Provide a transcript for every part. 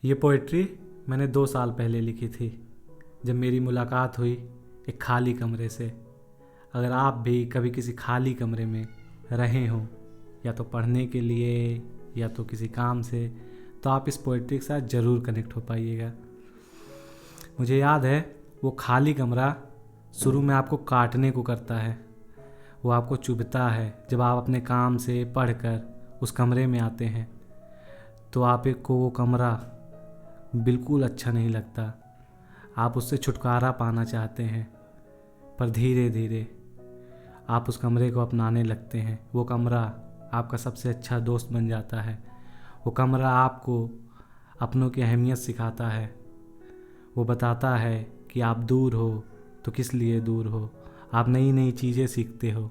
ये पोइट्री मैंने 2 साल पहले लिखी थी, जब मेरी मुलाकात हुई एक खाली कमरे से। अगर आप भी कभी किसी खाली कमरे में रहे हों, या तो पढ़ने के लिए या तो किसी काम से, तो आप इस पोइट्री के साथ ज़रूर कनेक्ट हो पाइएगा। मुझे याद है वो खाली कमरा शुरू में आपको काटने को करता है, वो आपको चुभता है। जब आप अपने काम से पढ़कर उस कमरे में आते हैं तो आप को वो कमरा बिल्कुल अच्छा नहीं लगता। आप उससे छुटकारा पाना चाहते हैं, पर धीरे धीरे आप उस कमरे को अपनाने लगते हैं। वो कमरा आपका सबसे अच्छा दोस्त बन जाता है। वो कमरा आपको अपनों की अहमियत सिखाता है। वो बताता है कि आप दूर हो तो किस लिए दूर हो। आप नई नई चीज़ें सीखते हो,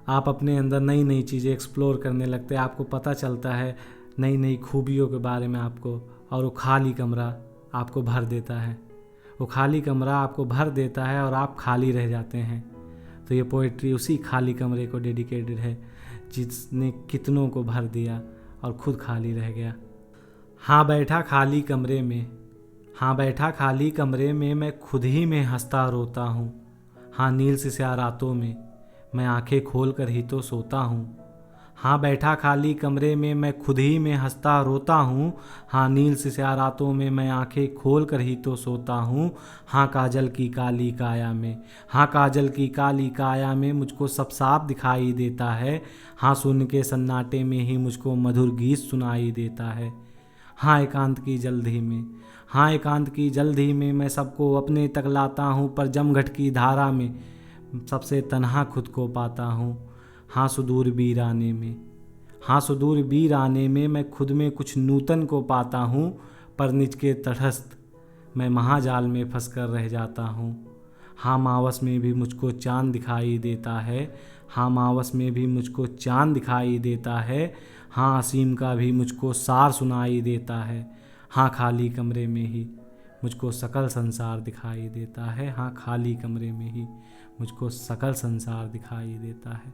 आप अपने अंदर नई नई चीज़ें एक्सप्लोर करने लगते हैं। आपको पता चलता है नई नई खूबियों के बारे में आपको, और वो खाली कमरा आपको भर देता है। वो खाली कमरा आपको भर देता है और आप खाली रह जाते हैं। तो ये पोइट्री उसी खाली कमरे को डेडिकेटेड है, जिसने कितनों को भर दिया और खुद खाली रह गया। हाँ बैठा खाली कमरे में, हाँ बैठा खाली कमरे में, मैं खुद ही में हंसता रोता हूँ। हाँ नील से स्याह रातों में मैं आंखें खोल कर ही तो सोता हूँ। हाँ बैठा खाली कमरे में मैं खुद ही में हंसता रोता हूँ। हाँ नील से स्याह रातों में मैं आंखें खोल कर ही तो सोता हूँ। हाँ काजल की काली काया में, हाँ काजल की काली काया में मुझको सब साफ दिखाई देता है। हाँ सुन के सन्नाटे में ही मुझको मधुर गीत सुनाई देता है। हाँ एकांत की जल्दी में, हाँ एकांत की जल्दी में मैं सबको अपने तक लाता हूँ, पर जमघट की धारा में सबसे तन्हा खुद को पाता हूँ। हाँ सुदूर वीराने में, हाँ सुदूर वीराने में मैं खुद में कुछ नूतन को पाता हूँ, पर निज के तटस्थ मैं महाजाल में फंस कर रह जाता हूँ। हाँ मावस में भी मुझको चाँद दिखाई देता है, हाँ मावस में भी मुझको चाँद दिखाई देता है। हाँ असीम का भी मुझको सार सुनाई देता है। हाँ खाली कमरे में ही मुझको सकल संसार दिखाई देता है। हाँ खाली कमरे में ही मुझको सकल संसार दिखाई देता है।